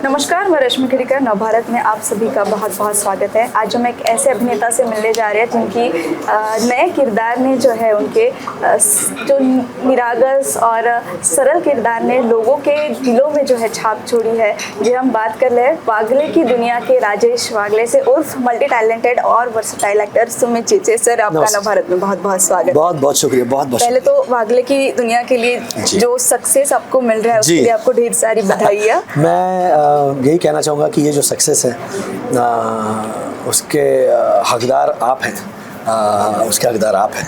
नमस्कार, मैं रश्मि खड़ीकर। नवभारत में आप सभी का बहुत बहुत स्वागत है। आज हम एक ऐसे अभिनेता से मिलने जा रहे हैं जिनकी नए किरदार ने जो है उनके जो निरागस और सरल किरदार ने लोगों के दिलों में जो है छाप छोड़ी है। जी, हम बात कर रहे हैं वागले की दुनिया के राजेश वागले से उर्फ मल्टी टैलेंटेड और वर्सेटाइल एक्टर सुमित चीचे। सर, आपका नवभारत में बहुत बहुत स्वागत। बहुत बहुत शुक्रिया। बहुत बहुत पहले तो वागले की दुनिया के लिए जो सक्सेस आपको मिल रहा है उसके लिए आपको ढेर सारी बधाई है। मैं यही कहना चाहूँगा कि ये जो सक्सेस है उसके हकदार आप हैं, उसके हकदार आप हैं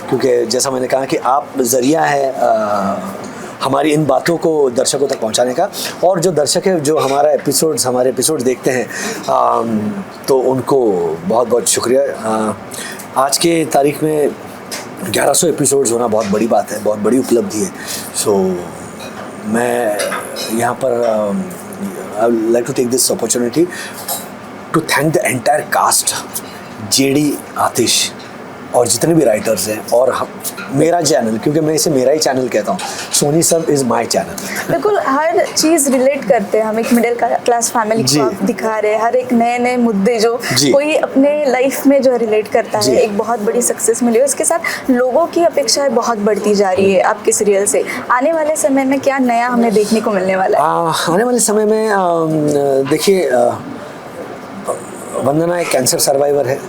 क्योंकि जैसा मैंने कहा कि आप ज़रिया है हमारी इन बातों को दर्शकों तक पहुंचाने का। और जो दर्शक है जो हमारे एपिसोड देखते हैं तो उनको बहुत बहुत शुक्रिया। आज के तारीख में 1100 एपिसोड्स होना बहुत बड़ी बात है, बहुत बड़ी उपलब्धि है। सो मैं यहाँ पर I would like to take this opportunity to thank the entire cast, JD, आतिश और जितने भी राइटर्स हैं और मेरा चैनल, क्योंकि मैं इसे मेरा ही चैनल कहता हूँ, सोनी सब इज़ माय चैनल। बिल्कुल, हर चीज़ रिलेट करते हैं हम, एक मिडिल क्लास फैमिली को आप दिखा रहे हैं। हर एक नए मुद्दे जो कोई अपने लाइफ में जो रिलेट करता है। एक बहुत बड़ी सक्सेस मिली है, उसके साथ लोगों की अपेक्षाएं बहुत बढ़ती जा रही है आपके सीरियल से। आने वाले समय में क्या नया हमें देखने को मिलने वाला है? आने वाले समय में देखिए, वंदना एक कैंसर सर्वाइवर है।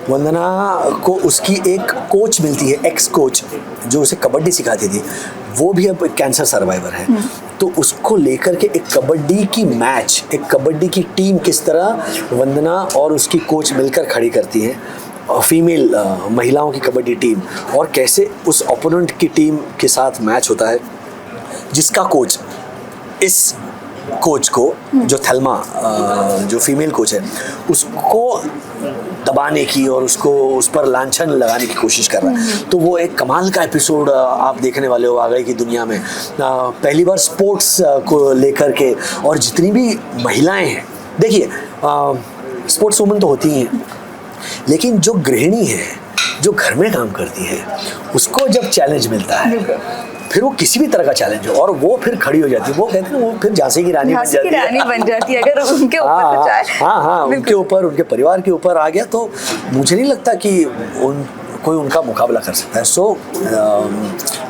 वंदना को उसकी एक कोच मिलती है, एक्स कोच, जो उसे कबड्डी सिखाती थी, वो भी अब कैंसर सर्वाइवर है। तो उसको लेकर के एक कबड्डी की मैच, एक कबड्डी की टीम किस तरह वंदना और उसकी कोच मिलकर खड़ी करती है, फीमेल महिलाओं की कबड्डी टीम, और कैसे उस ओपोनेंट की टीम के साथ मैच होता है, जिसका कोच इस कोच को, जो थेल्मा जो फीमेल कोच है, उसको दबाने की और उसको उस पर लांछन लगाने की कोशिश कर रहा है। तो वो एक कमाल का एपिसोड आप देखने वाले हो वागले की दुनिया में। पहली बार स्पोर्ट्स को लेकर के, और जितनी भी महिलाएं हैं, देखिए स्पोर्ट्स वुमन तो होती ही हैं, लेकिन जो गृहिणी है, जो घर में काम करती है, उसको जब चैलेंज मिलता है, फिर वो किसी भी तरह का चैलेंज हो, और वो फिर खड़ी हो जाती है। वो कहते हैं वो फिर झांसी की रानी बन जाती है अगर उनके ऊपर कुछ आए। हाँ, उनके ऊपर, उनके परिवार के ऊपर आ गया तो मुझे नहीं लगता कि कोई उनका मुकाबला कर सकता है। सो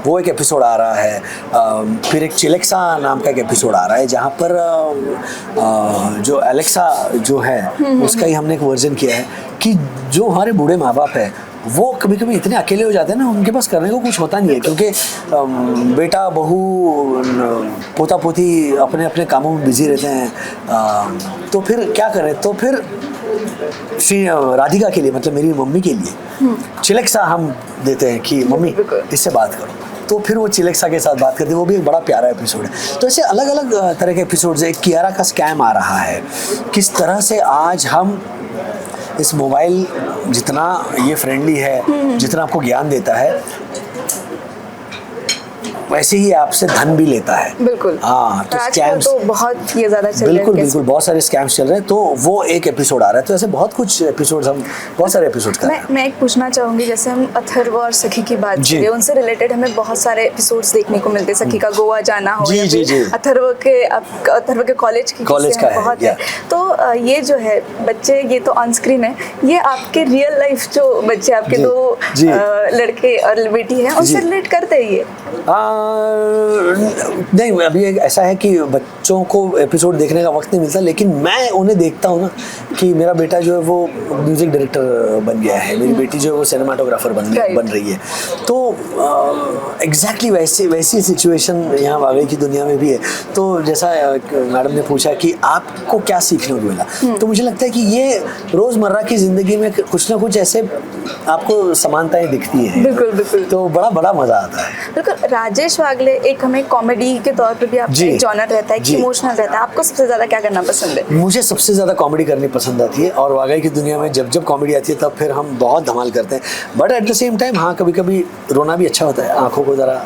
वो एक एपिसोड आ रहा है। फिर एक चिलेक्सा नाम का एक एपिसोड आ रहा है, जहाँ पर जो अलेक्सा जो है उसका ही हमने एक वर्जन किया है कि जो हमारे बूढ़े माँ बाप है वो कभी कभी इतने अकेले हो जाते हैं ना, उनके पास करने को कुछ होता नहीं है, क्योंकि बेटा बहू पोता पोती अपने अपने कामों में बिजी रहते हैं। तो फिर क्या करें, तो फिर श्री राधिका के लिए, मतलब मेरी मम्मी के लिए चिलेक्सा हम देते हैं कि मम्मी इससे बात करो, तो फिर वो चिलेक्सा के साथ बात करती है। वो भी एक बड़ा प्यारा एपिसोड है। तो ऐसे अलग अलग तरह के एपिसोड्स है। एक कियारा का स्कैम आ रहा है, किस तरह से आज हम इस मोबाइल जितना ये फ्रेंडली है, जितना आपको ज्ञान देता है, वैसे ही आपसे धन भी लेता है। बिल्कुल। हाँ, तो स्कैम्स तो बहुत ही ज़्यादा चल रहे हैं। बिल्कुल बहुत सारे स्कैम्स चल रहे हैं। तो वो एक एपिसोड आ रहा है। तो ऐसे बहुत कुछ एपिसोड्स, हम बहुत सारे एपिसोड्स कर रहे हैं। मैं एक पूछना चाहूँगी, जैसे हम अथर्व और सखी की बात करें, उनसे रिलेटेड हमें बहुत सारे एपिसोड्स देखने को मिलते हैं। सखी का गोवा जाना हो, अथर्व के कॉलेज का बहुत है। तो ये जो है बच्चे, ये तो ऑन स्क्रीन है, ये आपके रियल लाइफ जो बच्चे आपके दो लड़के और बेटी हैं, उनसे रिलेट करते हैं ये? नहीं, अभी ऐसा है कि बच्चों को एपिसोड देखने का वक्त नहीं मिलता, लेकिन मैं उन्हें देखता हूँ ना कि मेरा बेटा जो है वो म्यूजिक डायरेक्टर बन गया है, मेरी बेटी जो है वो सिनेमाटोग्राफर बन रही है। तो एग्जैक्टली वैसी सिचुएशन यहाँ वागले की दुनिया में भी है। तो जैसा मैडम ने पूछा कि आपको क्या सीखने को मिला, तो मुझे लगता है कि ये रोज़मर्रा की ज़िंदगी में कुछ ना कुछ ऐसे आपको समानताएं दिखती हैं। बिल्कुल। तो बड़ा मज़ा आता है। बिल्कुल। राजेश वागले एक हमें कॉमेडी के तौर पे भी आपका एक जॉनर रहता है, इमोशनल रहता है। आपको सबसे ज्यादा क्या करना पसंद है? मुझे सबसे ज्यादा कॉमेडी करनी पसंद आती है, और वागले की दुनिया में जब कॉमेडी आती है तब फिर हम बहुत धमाल करते हैं। But at the same time हाँ, कभी कभी रोना भी अच्छा होता है, आंखों को जरा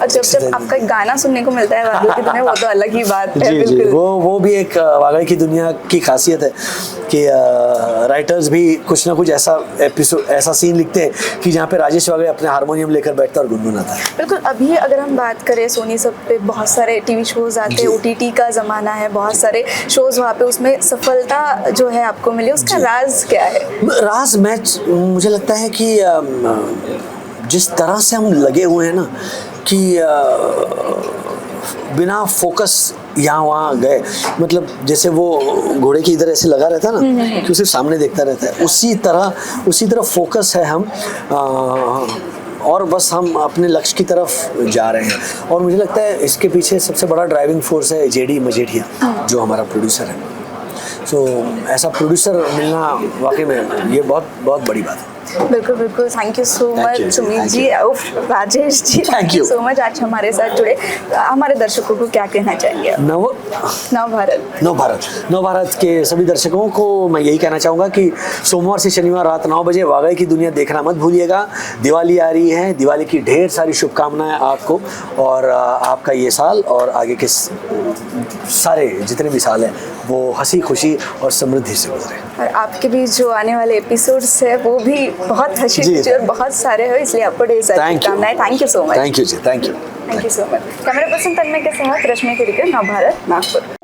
और जब जब आपका एक गाना सुनने को मिलता है वागई की दुनिया, वो तो अलग ही बात है। जी जी, बिल्कुल वो भी एक वागई की दुनिया की खासियत है कि राइटर्स भी कुछ ना कुछ ऐसा सीन लिखते हैं कि जहाँ पे राजेश वागई अपने हारमोनियम लेकर बैठता और गुनगुनाता है। बिल्कुल। अभी अगर हम बात करें सोनी सब पे बहुत सारे टीवी शोज आते हैं, OTT का ज़माना है, बहुत सारे शोज वहाँ पे, उसमें सफलता जो है आपको मिली, उसका राज क्या है? राज मुझे लगता है कि जिस तरह से हम लगे हुए हैं ना कि बिना फोकस यहाँ वहाँ गए, मतलब जैसे वो घोड़े की इधर ऐसे लगा रहता है ना कि उसे सामने देखता रहता है, उसी तरह फोकस है हम, और बस हम अपने लक्ष्य की तरफ जा रहे हैं। और मुझे लगता है इसके पीछे सबसे बड़ा ड्राइविंग फोर्स है JD मजेठिया, जो हमारा प्रोड्यूसर है। सो ऐसा प्रोड्यूसर मिलना वाकई में ये बहुत बहुत बड़ी बात है। बिल्कुल बिल्कुल। Thank you so much Sumit ji, Rajesh ji, thank you so much आज हमारे साथ जुड़े। हमारे दर्शकों को क्या कहना चाहेंगे? नव भारत के सभी दर्शकों को मैं यही कहना चाहूँगा कि सोमवार से शनिवार रात 9 बजे वागई की दुनिया देखना मत भूलिएगा। दिवाली आ रही है, दिवाली की ढेर सारी शुभकामनाएं आपको, और आपका ये साल और आगे के सारे जितने भी साल हैं वो हंसी खुशी और समृद्धि से गुजरे। और आपके भी जो आने वाले एपिसोड्स है वो भी बहुत हंसी खुशी और बहुत सारे हैं, इसलिए आपको ढेर सारी शुभकामनाएं। Thank you so much. Thank you ji, thank you so much. Camera person Tanmay के साथ रश्मि खिड़कर, नव भारत, नागपुर।